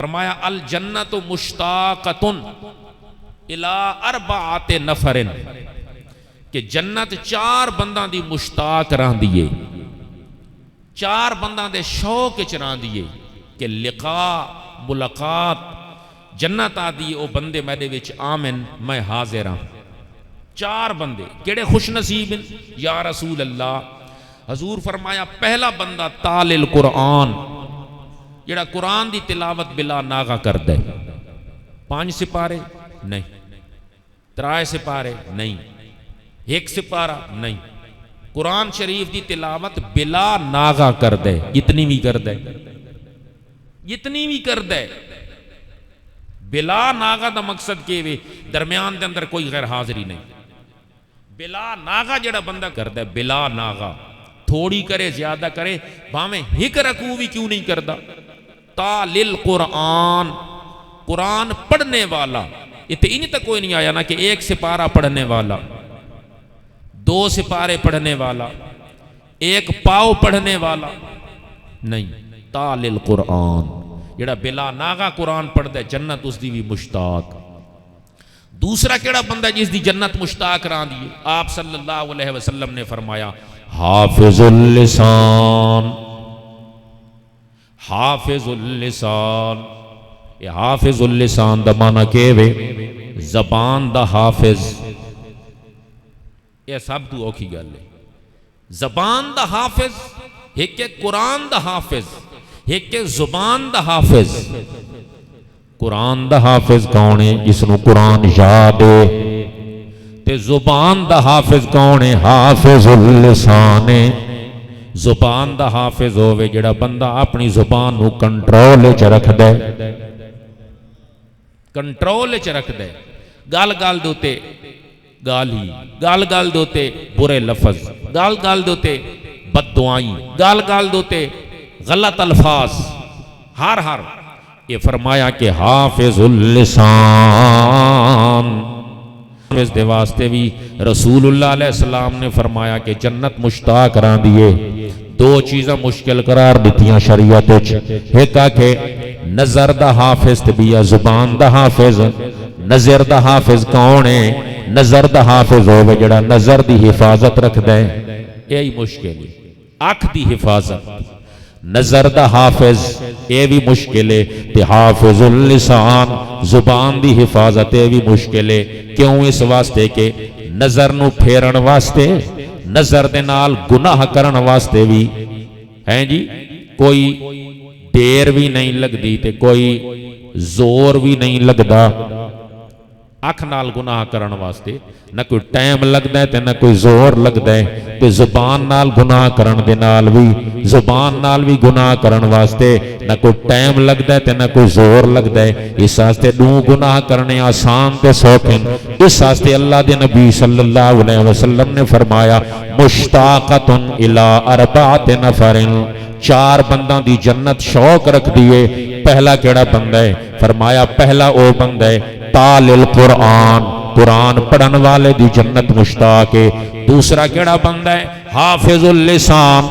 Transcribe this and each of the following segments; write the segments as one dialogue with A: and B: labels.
A: فرمایا الجنت مشتاقۃ الی اربعۃ نفر کہ جنت چار بنداں دی مشتاق رہندی ہے، چار بنداں دے شوق وچ رہندی ہے کہ لقاء ملاقات جنت آدی او بندے میرے وچ آمن میں حاضر ہاں۔ چار بندے کیڑے خوش نصیب ہیں یا رسول اللہ؟ حضور فرمایا پہلا بندہ تال القرآن، جڑا قرآن دی تلاوت بلا ناغا کر دے۔ 5 سپارے نہیں، 3 سپارے نہیں، 1 سپارہ نہیں، قرآن شریف دی تلاوت بلا ناغا کر دے، جتنی بھی کر دے، جتنی بھی کر دے بلا ناغا دا مقصد کہ وے درمیان دے اندر کوئی غیر حاضری نہیں، بلا ناغا جڑا بندہ کر دے، بلا ناغا تھوڑی کرے زیادہ کرے بھاویں ہک رکوع بھی کیوں نہیں کردا۔ تالل قرآن، قرآن پڑھنے والا، اتنی تک کوئی نہیں آیا نا کہ 1 سپارہ پڑھنے والا، 2 سپارے پڑھنے والا، 1 پاؤ پڑھنے والا نہیں، تالل قرآن جڑا بلا ناغا قرآن پڑھ دے جنت اس دی بھی مشتاق۔ دوسرا کیڑا بندہ جس دی جنت مشتاق رہاں دی؟ آپ صلی اللہ علیہ وسلم نے فرمایا حافظ اللسان، حافظ اللسان۔ یہ حافظ اللسان دا معنی کہ وے زبان دا حافظ، یہ سب تو اوکھی گل ہے۔ زبان دا حافظ ایک قرآن دا حافظ، ایک زبان دا حافظ۔ قرآن دا حافظ کون ہے؟ جس نو قرآن یاد ہے۔ تے زبان دا حافظ کون ہے؟ حافظ اللسان ہے۔ زبان دا حافظ ہوئے جڑا بندہ اپنی زبان نو کنٹرول وچ رکھ دے، کنٹرول وچ رکھ دے، گال گال دوتے گالی، گال گال دوتے برے لفظ، گال گال دوتے بد دعائیں، گال گال دوتے غلط الفاظ، ہر یہ فرمایا کہ حافظ اللسان۔ اس دے واسطے بھی رسول اللہ علیہ السلام نے فرمایا کہ جنت مشتاق رہاں دیئے 2 چیزاں مشکل قرار دیتیاں شریعت وچ، ایک کہ نظر دا حافظ تے بیا زبان دا حافظ۔ نظر دا حافظ کون ہے؟ نظر دا حافظ ہوئے جڑا نظر دی حفاظت رکھ دے، یہی مشکل ہے، آنکھ دی حفاظت۔ نظر دا حافظ یہ بھی مشکل ہے، تے حافظ اللسان زبان دی حفاظت یہ بھی مشکل ہے۔ کیوں؟ اس واسطے کہ نظر نو پھیرن واسطے، نظر دے نال گناہ کرن واسطے بھی ہیں جی کوئی دیر بھی نہیں لگ دی تے کوئی زور بھی نہیں لگدا۔ اکھ نال گناہ کرن واسطے نہ کوئی ٹائم لگدا ہے تے نہ کوئی زور لگدا ہے، تے زبان نال گناہ کرن دے نال بھی، زبان نال بھی گناہ کرن واسطے نہ کوئی ٹائم لگدا ہے تے نہ کوئی زور لگدا ہے۔ اس واسطے دو گناہ کرنے آسان تے سوکھے۔ اس واسطے اللہ دے نبی صلی اللہ علیہ وسلم نے فرمایا مشتاقۃ الی 4 نفر، 4 بنداں دی جنت شوق رکھ دیے۔ پہلا کیڑا بندہ ہے؟ فرمایا پہلا او بندہ ہے تال القرآن، قرآن پڑھن والے دی جنت مشتاق ہے۔ دوسرا کیڑا بندہ ہے؟ حافظ اللسان،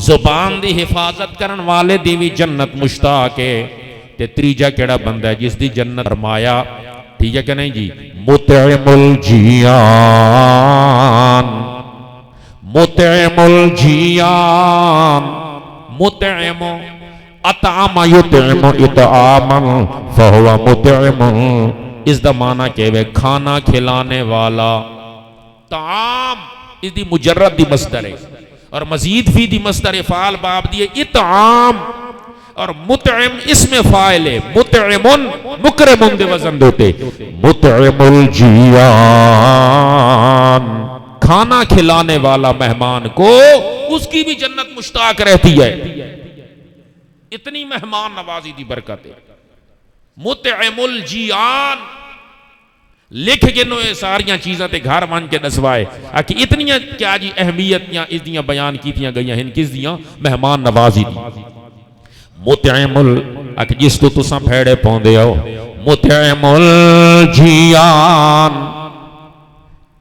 A: زبان دی حفاظت کرن والے دی بھی جنت مشتاق ہے۔ تے تیجا کیڑا بندہ ہے جس دی جنت فرمایا، ٹھیک ہے کہ نہیں جی؟ مطعم الجیان، مطعم الجیان، مطعم اطعم یطعم اطعاما فہو مطعم۔ اس دا معنی کہ وہ کھانا کھلانے والا، طعام اس دی مجرد دی مصدر ہے، اور مزید فی دی مصدر فعال باب دیئے اطعام، اور مطعم اسم فاعل ہے، مطعمن مکرمن دے وزن دوتے، مطعم الجیان، کھانا کھلانے والا مہمان کو اس کی بھی جنت مشتاق رہتی ہے۔ اتنی مہمان نوازی دی برکت ہے۔ مطعم الجیان لکھ کے نوے ساریاں چیزاں تے گھر مان کے دسوائے کہ اتنیاں کیا جی اہمیتیاں اس دیاں بیان کیتیاں گئیاں ہیں کس دیاں؟ مہمان نوازی دی۔ مطعم جس تو تساں پھیڑے پوندے ہو، مطعم الجیان،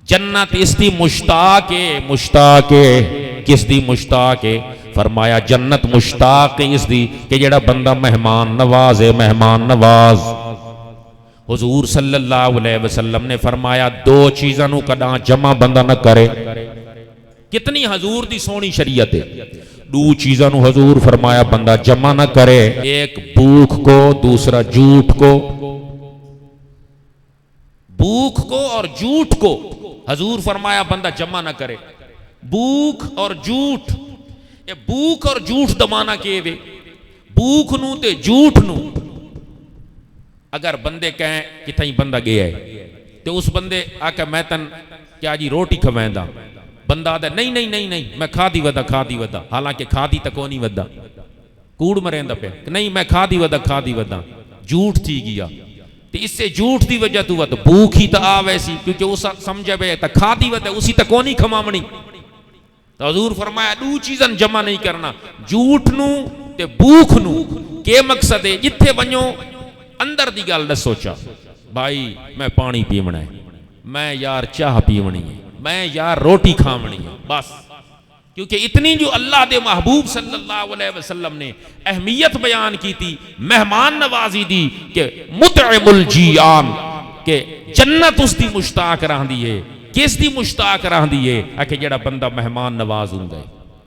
A: جنت اس دی مشتاق ہے۔ مشتاق ہے کس دی مشتاق ہے؟ فرمایا جنت مشتاق اس دی کہ جڑا بندہ مہمان نواز ہے، مہمان نواز۔ حضور صلی اللہ علیہ وسلم نے فرمایا دو چیزاں نو کداں جمع بندہ نہ کرے۔ کتنی حضور دی سونی شریعت ہے، دو چیزاں نو حضور فرمایا بندہ جمع نہ کرے، ایک بھوک کو، دوسرا جھوٹ کو۔ بھوک کو اور جھوٹ کو حضور فرمایا بندہ جمع نہ کرے۔ بھوک اور جھوٹ، یہ بھوک اور جھوٹ دمانا کیے وے، بھوک نو تے جھوٹ نو اگر بندے کہیں کہ تھیں بندہ گیا ہے تو اس بندے آکے میں تن کیا جی روٹی کھویندا، بندہ آدھے نہیں نہیں نہیں نہیں میں کھا دی ودا، حالانکہ کھا دی تکو نہیں ودا، کوڑ مریندا پہ نہیں میں کھا دی ودا، جھوٹ تھی گیا۔ تو اس سے جھوٹ دی وجہ تو ودا بھوک ہی تا آوے سی، کیونکہ اس سمجھے بے تا کھا دی ودا اسی تکو نہیں کھمامنی۔ تو حضور فرمایا دو چیزاں جمع نہیں کرنا، جھوٹ نو تے بھوک نو۔ کہ مقصد ہے جتھے ونجو اندر دی گل نہ سوچا بھائی میں پانی پیونا ہے، میں یار چاہ پیونی ہے، میں یار روٹی کھاونی ہے، بس۔ کیونکہ اتنی جو اللہ دے محبوب صلی اللہ علیہ وسلم نے اہمیت بیان کی تھی، مہمان نوازی دی کہ مطعم الجیان، کہ جنت اس دی مشتاق رہن دی ہے۔ کس دی مشتاق رہن دی ہے کہ جڑا بندہ مہمان نواز ہوں گئے،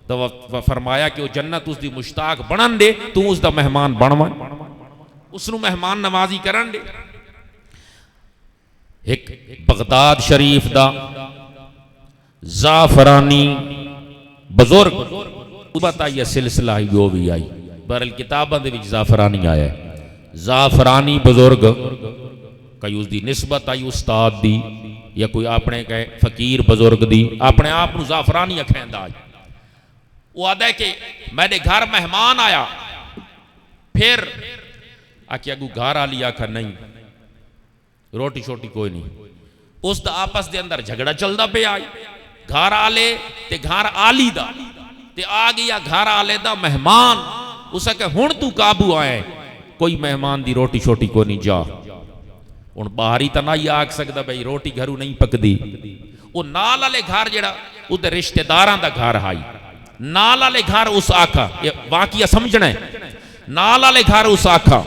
A: تو فرمایا کہ وہ جنت اس دی مشتاق بنن دے، تو اس دا مہمان بنوان، اس نو مہمان نوازی کرن دے۔ ایک بغداد شریف دا زعفرانی بزرگ بتائیے سلسلہ ہی جو بھی آئی، بہرحال کتاباں دے وچ زعفرانی آیا ہے۔ زعفرانی بزرگ کئی اس دی نسبت آئی استاد دی یا کوئی اپنے کہے فقیر بزرگ دی، اپنے آپ نو زعفرانی اکھیندا آئی۔ وہ آدھا ہے کہ میرے گھر مہمان آیا، پھر آکھیا گو گھر آلی آکھا نہیں روٹی شوٹی کوئی نہیں، اس دا آپس دے اندر جھگڑا چلدا پہ آئی، گھر آلے تے گھر آلی دا تے آ گیا گھر آلے دا مہمان، اسا کہ ہن تو قابو آئے کوئی مہمان دی روٹی شوٹی کوئی نہیں، جا ہن باہری تا نہ ہی آکھ سکدا بھئی روٹی گھروں نہیں پکدی۔ وہ نال والے گھر جڑا ادھر رشتہ داراں دا گھر آئی، نال والے گھر اس آکھا، یہ واقعہ سمجھنا ہے، نال والے گھر اس آکھا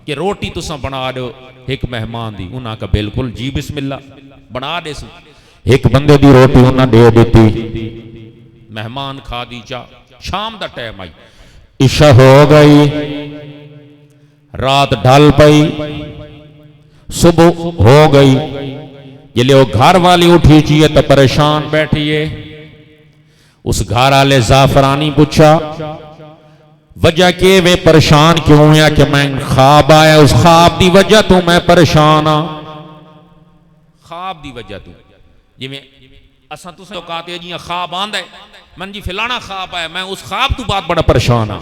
A: کہ روٹی تساں بنا دو ایک مہمان دی، انہاں کا بالکل جی بسم اللہ بنا دے سو۔ ایک بندے دی روٹی انہاں دے دیتی، مہمان کھا دی چا، شام دا ٹائم آئی، عشاء ہو گئی، رات ڈھل پئی، صبح ہو گئی، جلے وہ گھر والی اٹھی چیئے تو پریشان بیٹھیے۔ اس گھر والے زعفرانی پوچھا وجہ کہ وہ پریشان کیوں ہے؟ کہ میں خواب آیا، اس خواب دی وجہ تو میں پریشان ہاں۔ خواب دی وجہ تو جی میں اساں تو سو کہتے ہیں جی خواب آندا ہے، من جی فلانا خواب آیا، میں اس خواب تو بات بڑا پریشان ہاں،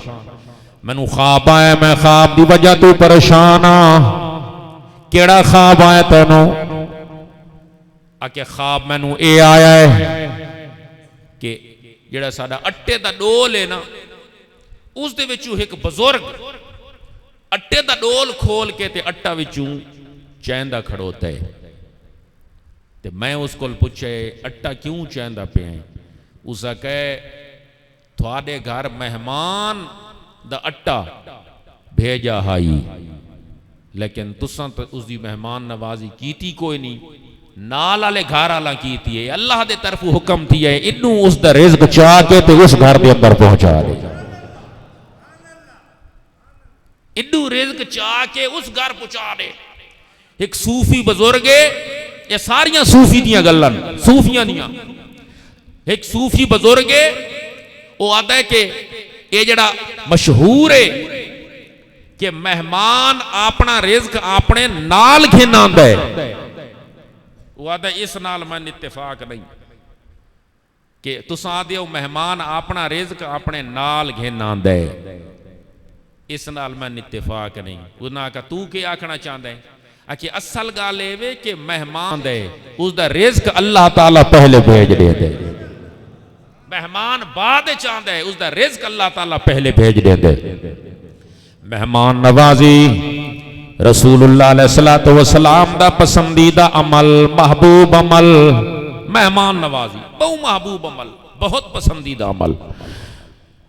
A: میں خواب آیا، میں خواب دی وجہ تو پریشان ہاں۔ کیڑا خواب آیا تینوں؟ آکے خواب میں نو اے آیا ہے کہ جڑا ساڈا اٹے دا ڈول ہے نا، اس دے وچوں ایک بزرگ اٹے دا ڈول کھول کے تے اٹا وچوں چیندا کھڑوتا ہے، تے میں اس کو پوچھے اٹا کیوں چیندا پہ ہیں؟ اسا کہے تھوڑے گھر مہمان دا اٹا بھیجا ہائی، لیکن تساں تو اس دی مہمان نوازی کیتی کوئی نہیں، نال والے گھر والا کیتی ہے، اللہ دے طرف حکم تھی ہے انہوں اس دا رزق چاہ کے تے اس گھر دے اندر پہنچا دے، انہوں رزق چاہ کے اس گھر پہنچا دے۔ ایک صوفی بزرگ ہے، یہ ساریاں صوفی دیاں گلن، صوفیاں دیاں، ایک صوفی بزرگ ہے، وہ آتا ہے کہ یہ جڑا مشہور ہے کہ مہمان اپنا رزق اپنے نال گھنا ہے، وہ آتا ہے اس نال میں اتفاق نہیں کہ تساں آدھے ہو مہمان اپنا رزق اپنے نال گھنا ہے، اس نال میں اتفاق نہیں۔ انہاں کہا تو کیا آکھنا چاہتا ہے؟ کہ اصل گال ہے کہ مہمان دے اس دا رزق اللہ تعالیٰ پہلے بھیج دے دے، مہمان بعد چاہتا ہے اس دا رزق اللہ تعالیٰ پہلے بھیج دے دے۔ مہمان نوازی رسول اللہ علیہ السلام دا پسندیدہ عمل، محبوب عمل، مہمان نوازی بہت محبوب عمل، بہت پسندیدہ عمل۔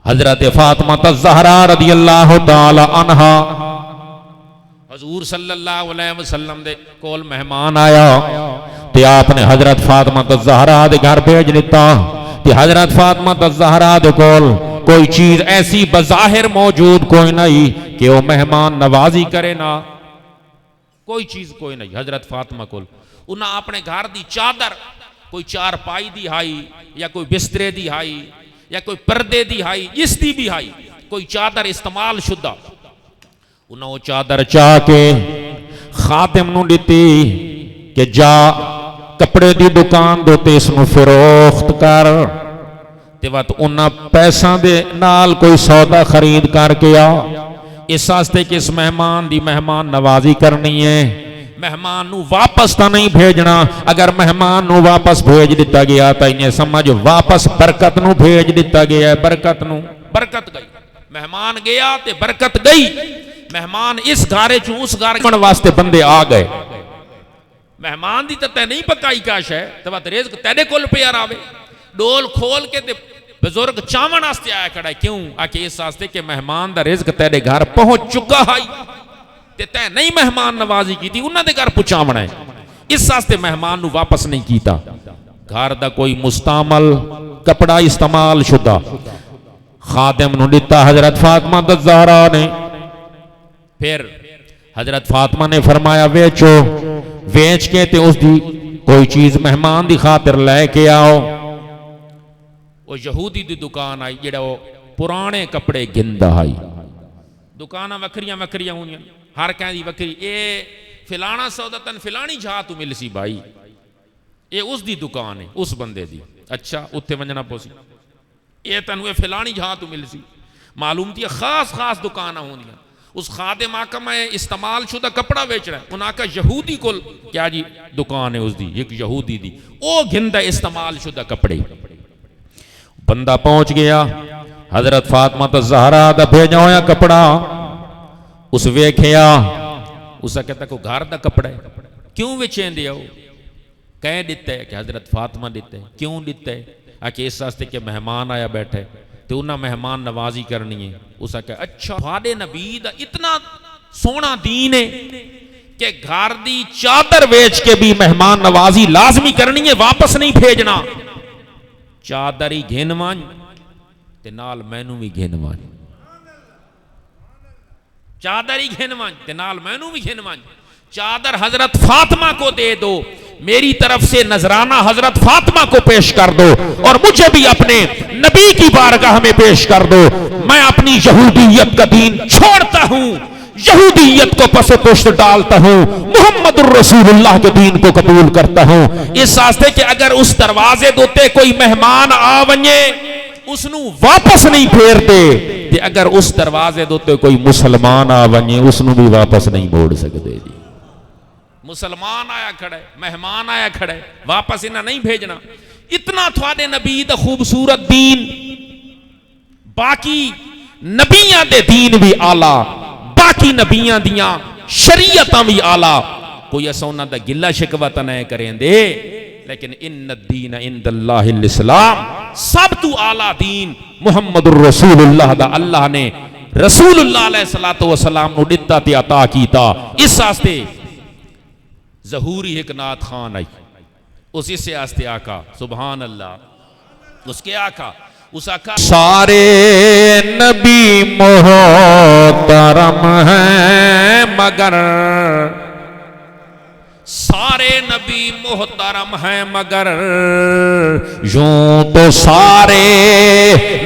A: حضرت فاطمہ الزہرا رضی اللہ تعالی عنہا حضور صلی اللہ علیہ وسلم دے کول مہمان آیا تے آپ نے حضرت فاطمہ الزہرا دے گھر بھیج دیتا تے حضرت فاطمہ الزہرا دے کول کوئی چیز ایسی بظاہر موجود کوئی نہیں کہ وہ مہمان نوازی کرے نا، کوئی چیز کوئی نہیں حضرت فاطمہ کول۔ انہاں اپنے گھر دی چادر کوئی چار پائی دی ہائی یا کوئی بسترے دی ہائی یا کوئی پردے دی ہائی، جس دی بھی ہائی کوئی چادر استعمال شدہ، انہاں وہ چادر چاہ کے خادم نو دیتی کہ جا کپڑے دی دکان دوتے اس نو فروخت کر تے وقت انہاں پیساں دے نال کوئی سودا خرید کر کے آ، اس واسطے کہ اس مہمان دی مہمان نوازی کرنی ہے، مہمان نو واپس تا نہیں بھیجنا، اگر مہمان نو واپس بھیج دیتا گیا تا انہیں سمجھ واپس برکت نو بھیج دیتا گیا ہے، برکت گئی، مہمان گیا تے برکت گئی، مہمان اس گھارے چوں اس گھارے چوں واسطے بندے آ گئے، مہمان دی تے نہیں پکائی کاش ہے تے وقت رزق تیرے کول پیا راوے، ڈول کھول کے تے بزرگ چاون واسطے آیا کھڑا ہے، کیوں آکے اس واسطے کہ مہمان دا رزق تیرے گھر پہنچ چکا ہے تے نہیں مہمان نوازی کی تھی، انہاں دے گھر پہنچاونا ہے، اس واسطے مہمان نو واپس نہیں کیتا، گھر دا کوئی مستعمل کپڑا استعمال شدہ خادم نو دیتا حضرت فاطمہ الزہرا نے، پھر حضرت فاطمہ نے فرمایا ویچو، ویچ کے تے اس دی کوئی چیز مہمان دی خاطر لے کے آؤ، وہ یہودی دی دکان آئی جڑا وہ پرانے کپڑے گندا آئی، دکانہ وکریاں ہونیاں، ہر کہیں دی وکری، اے فلانا سودا تن فلانی جہاں تو مل سی بھائی، اے اس دی دکان ہے اس بندے دی، اچھا اتھے ونجنا پوسی، اے تن اے فلانی جہاں تو مل سی، معلوم تھی خاص دکانہ ہونیاں، اس خادم آقا میں استعمال شدہ کپڑا بیچ رہا ہے، انہاں کا یہودی کل کیا جی دکان ہے اس دی، ایک یہودی دی، او گھندہ استعمال شدہ کپڑے، بندہ پہنچ گیا حضرت فاطمہ الزہرا دا بھیجا ہویا کپڑا، اس ویکھیا اسا کہتا کو گھر دا کپڑا ہے، کیوں وچین دیا ہو، کہیں دیتا ہے کہ حضرت فاطمہ دیتا ہے، کیوں دیتا ہے، آکے اس واسطے کہ مہمان آیا بیٹھے تو انہاں مہمان نوازی کرنی ہے، اسا کہا اچھا فادے نبی دا اتنا سونا دین ہے کہ گھر دی چادر ویچ کے بھی مہمان نوازی لازمی کرنی ہے، واپس نہیں بھیجنا، چادر ہی گھنوان تے نال مینوں بھی گھنوان، چادر ہی گھنوان تے نال مینوں بھی گھنوان، چادر حضرت فاطمہ کو دے دو، میری طرف سے نذرانہ حضرت فاطمہ کو پیش کر دو، اور مجھے بھی اپنے نبی کی بارگاہ میں پیش کر دو، میں اپنی یہودیت کا دین چھوڑتا ہوں، یہودیت کو پس پشت ڈالتا ہوں، محمد الرسول اللہ کے دین کو قبول کرتا ہوں، اس واسطے کہ اگر اس دروازے دوتے کوئی مہمان آونجے اس نو واپس نہیں پھیر دے تے اگر اس دروازے دوتے کوئی مسلمان آونجے اس نو بھی واپس نہیں موڑ سکتے جی، مسلمان آیا کھڑے مہمان آیا کھڑے واپس انہاں نہیں بھیجنا، اتنا تھوڑے نبی دا خوبصورت دین، باقی نبیاں دے دین بھی آلہ، باقی نبیاں دیاں شریعتاں بھی آلہ، کوئی ایسا انہاں دا گلہ شکوہ تا نہیں کریں دے، لیکن ان الدین عند اللہ الاسلام، سب تو اعلیٰ دین محمد الرسول اللہ دا اللہ نے رسول اللہ علیہ السلام نو دتا تے عطا کیتا، اس واسطے ظہوری ایک نعت خان آئی، اسی سے آستے آقا سبحان اللہ، اس کے آقا اس آقا سارے نبی محترم ہیں مگر، سارے نبی محترم ہیں مگر، یوں تو سارے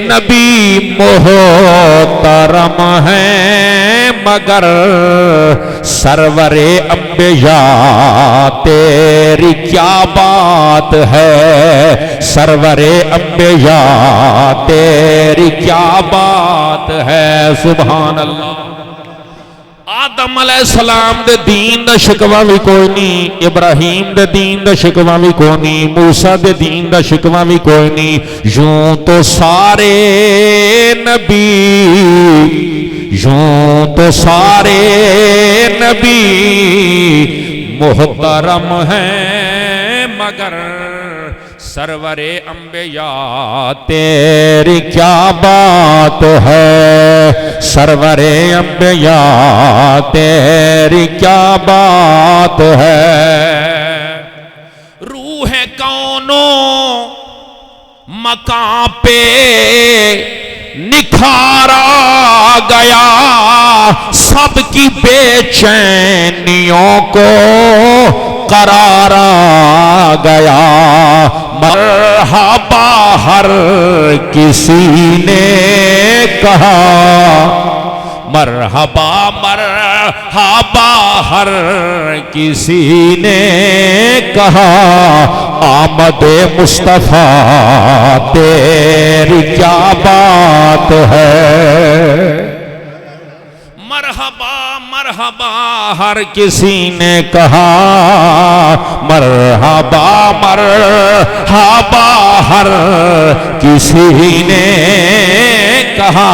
A: نبی محترم ہیں مگر، سرور انبیاء تیری کیا بات ہے، سرور انبیاء تیری کیا بات ہے، سبحان اللہ۔ آدم علیہ السلام دے دین دا شکوہ بھی کوئی نہیں، ابراہیم دے دین دا شکوہ بھی کوئی نہیں، موسیٰ دے دین دا شکوہ بھی کوئی نہیں، یوں تو سارے نبی، یوں تو سارے نبی محترم ہیں مگر، سرور انبیاء تیری کیا بات ہے، سرور انبیاء تیری کیا بات ہے، روح کونوں مقام پہ نکھارا گیا، سب کی بے چینیوں کو قرارا گیا، مرحبا ہر کسی نے کہا، مرحبا مرحبا ہر کسی نے کہا، آمد مصطفیٰ تیری کیا بات ہے، مرحبا مرحبا ہر کسی نے کہا، مرحبا مرحبا ہر کسی نے کہا،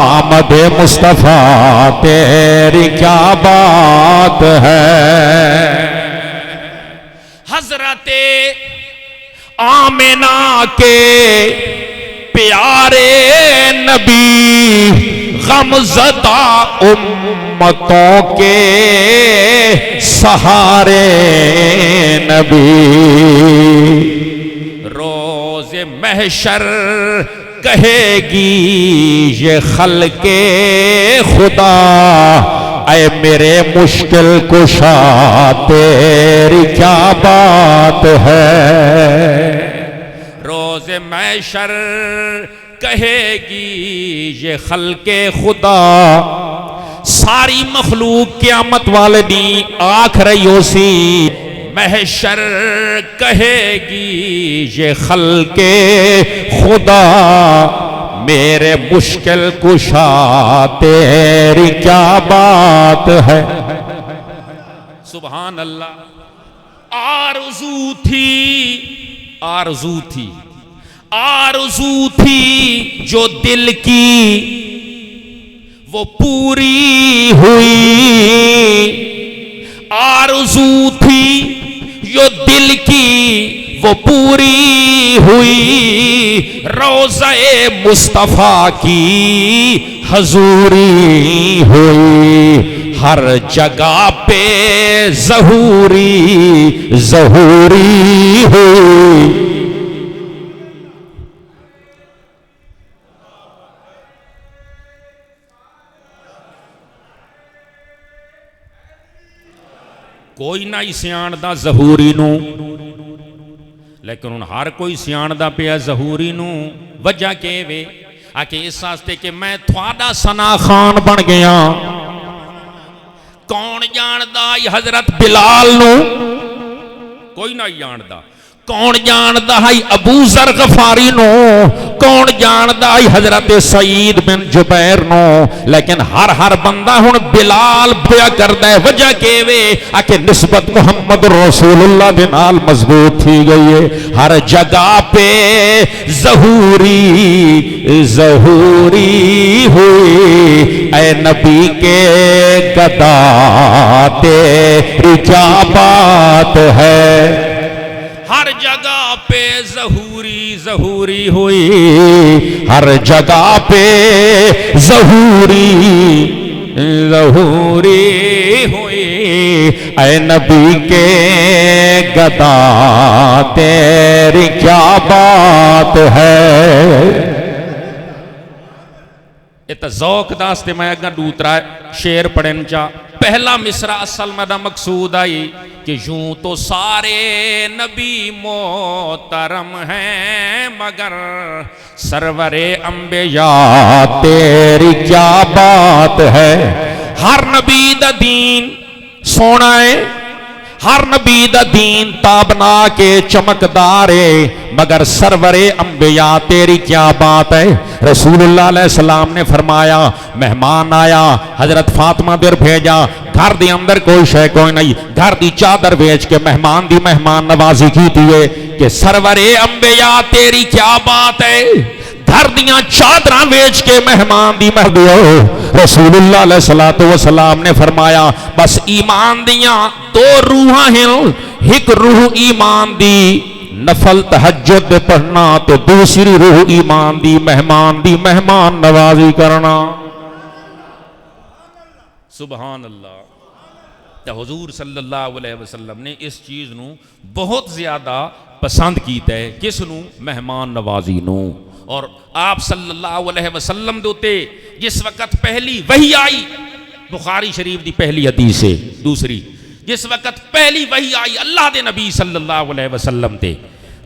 A: آمد مصطفیٰ تیری کیا بات ہے، حضرت آمنہ کے پیارے نبی، غمزدہ امتوں کے سہارے نبی، روز محشر کہے گی یہ خلق خدا، اے میرے مشکل کشا تیری کیا بات ہے، روز محشر کہے گی یہ خلق خدا، ساری مخلوق قیامت والے دن آنکھ رہی ہو سی، محشر کہے گی یہ خلق خدا، میرے مشکل کشا تیری کیا بات ہے، سبحان اللہ، آرزو تھی، آرزو تھی، آرزو تھی جو دل کی وہ پوری ہوئی، آرزو تھی جو دل کی وہ پوری ہوئی، روضہ مصطفیٰ کی حضوری ہوئی، ہر جگہ پہ ظہوری ظہوری ہوئی، کوئی نہ سیاںدا ظہوری نو، لیکن ان ہر کوئی سیاںدا پیا ظہوری نو، وجہ کہ وے آکے اس واسطے کہ میں تھوڑا ثنا خان بن گیا، کون جاندا حضرت بلال نو، کوئی نہ جاندا، کون جاندا ہے ابو ذر غفاری نو، کون جاندا ہے حضرت سعید بن جبیر نو، لیکن ہر بندہ ہن بلال پیا کردا ہے، وجہ کہ وے آکے نسبت محمد رسول اللہ دے نال مضبوط تھی گئی ہے، ہر جگہ پہ ظہوری ظہوری ہوئی، اے نبی کے گدا تیری کیا بات ہے، ہر جگہ پہ ظہوری ظہوری ہوئی، ہر جگہ پہ ظہوری ظہوری ہوئی، اے نبی کے گدا تیری کیا بات ہے، یہ ذوق داستے میں اگر دوترا شعر پڑھن چاہ، پہلا مصرع اصل میں دا مقصود آئی کہ یوں تو سارے نبی محترم ہیں، مگر سرور انبیاء تیری کیا بات ہے، ہر نبی دا دین سونا ہے، ہر نبی دا دین تابنا کے چمکدارے، مگر سرور انبیاء تیری کیا بات ہے، رسول اللہ علیہ السلام نے فرمایا مہمان آیا، حضرت فاطمہ در بھیجا، گھر دی اندر کوئی شے کوئی نہیں، گھر دی چادر بیچ کے مہمان دی مہمان نوازی کی دیئے کہ سرور انبیاء تیری کیا بات ہے، گھر دیاں چادراں بیچ کے مہمان دی مہدیو، رسول اللہ علیہ السلام نے فرمایا بس ایمان دیاں دو روحاں ہیں، ایک روح ایمان دی نفل تہجد دے پڑھنا تے دوسری روح ایمان دی مہمان نوازی کرنا. سبحان اللہ. حضور صلی اللہ علیہ وسلم نے اس چیز نو بہت زیادہ پسند کیتا ہے. کس نو؟ مہمان نوازی نو. اور آپ صلی اللہ علیہ وسلم دوتے جس وقت پہلی وحی آئی، بخاری شریف دی پہلی حدیث ہے دوسری، جس وقت پہلی وحی آئی اللہ دے نبی صلی اللہ علیہ وسلم تے،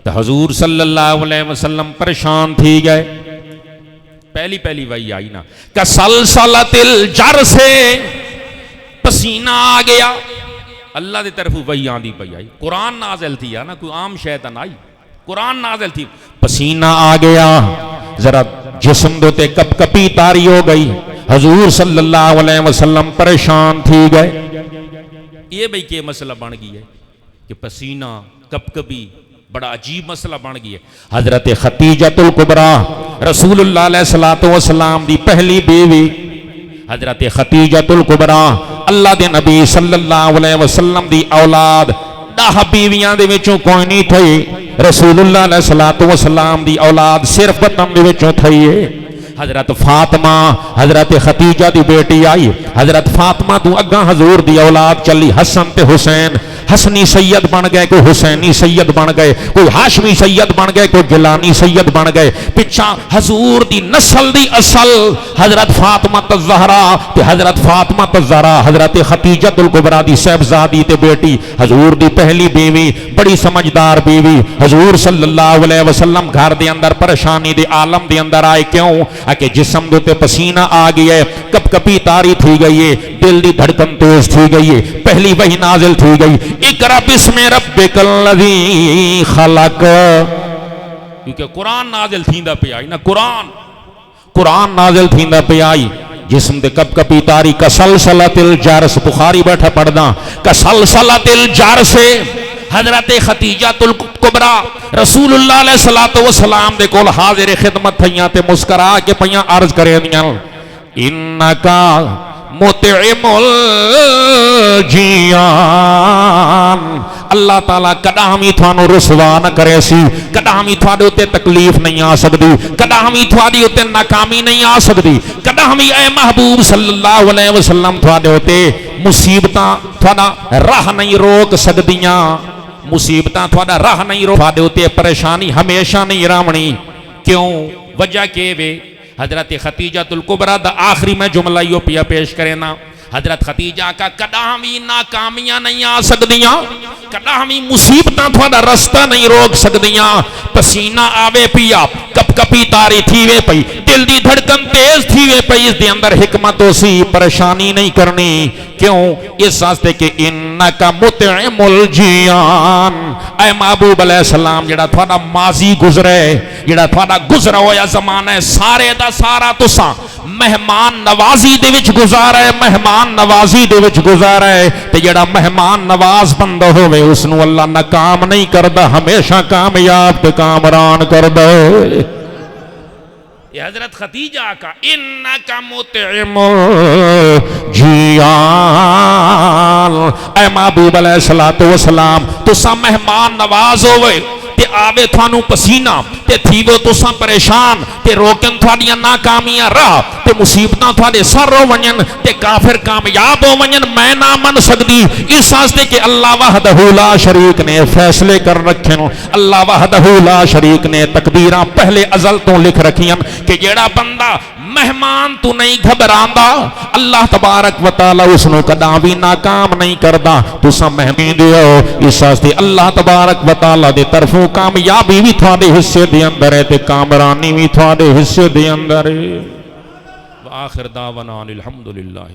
A: تو حضور صلی اللہ علیہ وسلم پریشان تھی گئے. پہلی وحی آئی نا، کسلسلۃ الجرس سے پسینہ آ گیا. اللہ دے طرف وحی آندی پئی آئی، قرآن نازل تھی نا، کوئی عام شیطان آئی، قرآن نازل تھی. پسینہ آ گیا، ذرا جسم دوتے کپ کپی تاری ہو گئی. حضور صلی اللہ علیہ وسلم پریشان تھی گئے. یہ بھئی کہ مسئلہ بن گئی ہے کہ پسینہ کپ کپی بڑا عجیب مسئلہ بن گئی ہے. حضرت خدیجۃ الکبریٰ رسول اللہ علیہ السلام دی پہلی بیوی، حضرت خدیجۃ الکبریٰ اللہ دے نبی صلی اللہ علیہ وسلم دی اولاد. 10 بیویاں دے وچوں کوئی نہیں تھی. رسول اللہ علیہ السلام دی اولاد صرف بطن دے وچوں تھی ہے. حضرت فاطمہ حضرت خدیجہ دی بیٹی آئی. حضرت فاطمہ تو اگاں حضور دی اولاد چلی، حسن تے حسین. حسنی سید بن گئے، کوئی حسینی سید بن گئے، کوئی ہاشمی سید بن گئے، کوئی گیلانی سید بن گئے. پچھا حضور دی نسل دی اصل حضرت فاطمہ الزہرا تے حضرت فاطمہ الزہرا حضرت خدیجۃ الکبریٰ دی صاحبزادی تے بیٹی، حضور دی پہلی بیوی، بڑی سمجھدار بیوی. حضور صلی اللہ علیہ وسلم گھر دے اندر پریشانی دے عالم دے اندر آئے. کیوں؟ کہ جسم دے پسینہ آ گیا ہے، کپ کپی تاری تھی گئی ہے، دل دی دھڑکن تیز تھی گئی ہے. پہلی وحی نازل تھی گئی، اقرأ بسم ربک الذی خلق. کیونکہ قرآن نازل تھیندا پہ آئی نا، قرآن نازل تھیندا پہ آئی. جسم دے کپ کپی تاری. کسلسلۃ الجرس، بخاری بیٹھا پڑھدا، کسلسلۃ الجرس. حضرت خدیجۃ الکبریٰ رسول اللہ علیہ السلام دے کول حاضر خدمت تھیاں تے مسکرا کے پیاں عرض کرے دیاں، انکا مطعم الجیان. اللہ تعالیٰ کدامی تھانو رسوا نہ کرے سی، کدامی تھوڑے ہوتے تکلیف نہیں آ سکتی، کدامی تھوڑے ہوتے ناکامی نہیں آ سکتی، کدامی اے محبوب صلی اللہ علیہ وسلم تھوڑے ہوتے مصیبتاں تھوڑا راہ نہیں روک سکدیاں، مصیبتاں تھوڑا راہ نہیں روک سکدیاں، پریشانی ہمیشہ نہیں رامنی. کیوں؟ وجہ کہ وے حضرت خدیجۃ الکبریٰ دا آخری میں جملہ یو پیا پیش کرے نا. حضرت خدیجہ کا کدامی ناکامیاں نہیں آ سکدیاں، کدامی مصیبتاں تھوڑا رستہ نہیں روک سکدیاں. پسینہ آوے پیا، کپ کپی تاری تھیوے پئی، دل دی دھڑکن تیز تھیوے پئی. اس دے اندر حکمت ہو سی، پریشانی نہیں کرنی. کیوں؟ اس واسطے کہ انکا مطعم الجیان. اے محبوب علیہ السلام جڑا تھوڑا ماضی گزرے، جڑا تھوڑا گزرا ہویا زمانہ ہے، سارے دا سارا تساں مہمان نوازی دے وچ گزارا ہے، مہمان نوازی دے وچ گزارا ہے. تے جڑا مہمان نواز بندہ ہوئے اس نو اللہ ناکام نہیں کردا، ہمیشہ کامیاب تے کامران کردا ہے. یہ حضرت خدیجہ کا انکا مطعم جیان. اے محبوب علیہ السلام تساں مہمان نواز ہوئے تے آوے تھانو پسینہ تے تھیوے تساں پریشان تے روکن تھوڑیاں ناکامیاں راہ تے مصیبتاں تھوڑے سر ہو ونجن تے کافر کامیاب ہو ونجن میں نہ من سکتی. اس واسطے کہ اللہ وحدہ لا شریک نے فیصلے کر رکھے. اللہ وحدہ لا شریک نے تقدیراں پہلے ازل تو لکھ رکھیاں کہ جیڑا بندہ مہمان تو نہیں گھبراندا، اللہ تبارک و تعالی اس نو کداں بھی ناکام نہیں کردا. تساں مہمی دیو. اس واسطے اللہ تبارک و تعالی دے طرفوں کامیابی بھی تھوڑے حصے دے اندر ہے تے کامرانی بھی تھوڑے حصے دے اندر ہے. وآخر دعوانا الحمدللہ.